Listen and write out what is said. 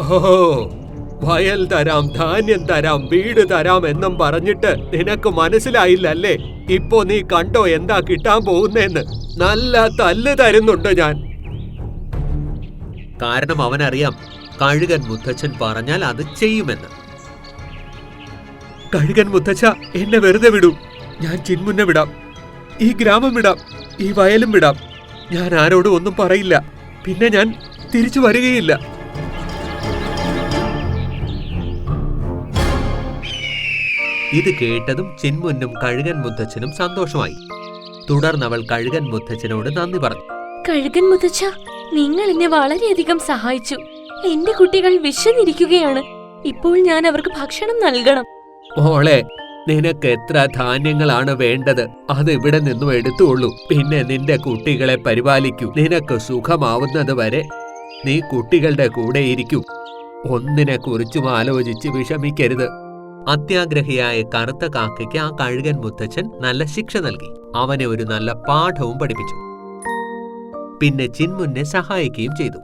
ഓ, വയൽ തരാം, ധാന്യം തരാം, വീട് തരാം എന്നും പറഞ്ഞിട്ട് നിനക്ക് മനസ്സിലായില്ലല്ലേ? ഇപ്പോ നീ കണ്ടോ എന്താ കിട്ടാൻ പോകുന്നേന്ന്? നല്ല തല്ല് തരുന്നുണ്ട് ഞാൻ. കാരണം അവനറിയാം കഴുകൻ മുത്തച്ഛൻ പറഞ്ഞാൽ അത് ചെയ്യുമെന്ന്. കഴുകൻ മുത്തച്ഛ, എന്നെ വെറുതെ വിടൂ. ഞാൻ ചിന്മുന്നെ വിടാം, ഈ ഗ്രാമം വിടാം, ഈ വയലും വിടാം. ഞാൻ ആരോടും ഒന്നും പറയില്ല. പിന്നെ ഞാൻ തിരിച്ചു വരികയില്ല. ഇത് കേട്ടതും ചിന്മുന്നും കഴുകൻ മുത്തച്ഛനും സന്തോഷമായി. തുടർന്നവൾ കഴുകൻ മുത്തച്ഛനോട് നന്ദി പറഞ്ഞു. കഴുകൻ മുത്തച്ഛ, നിങ്ങൾ എന്നെ വളരെയധികം സഹായിച്ചു. എന്റെ കുട്ടികൾ വിശന്നിരിക്കുകയാണ്. ഇപ്പോൾ ഞാൻ അവർക്ക് ഭക്ഷണം നൽകണം. മോളെ, നിനക്ക് എത്ര ധാന്യങ്ങളാണ് വേണ്ടത് അത് ഇവിടെ നിന്നും എടുത്തുള്ളൂ. പിന്നെ നിന്റെ കുട്ടികളെ പരിപാലിക്കൂ. നിനക്ക് സുഖമാവുന്നത് വരെ നീ കുട്ടികളുടെ കൂടെ ഇരിക്കൂ. ഒന്നിനെ കുറിച്ചും ആലോചിച്ച് വിഷമിക്കരുത്. അത്യാഗ്രഹിയായ കറുത്ത കാക്കയ്ക്ക് ആ കഴുകൻ മുത്തച്ഛൻ നല്ല ശിക്ഷ നൽകി. അവനെ ഒരു നല്ല പാഠവും പഠിപ്പിച്ചു. പിന്നെ ചിന്മുന്നെ സഹായിക്കുകയും ചെയ്തു.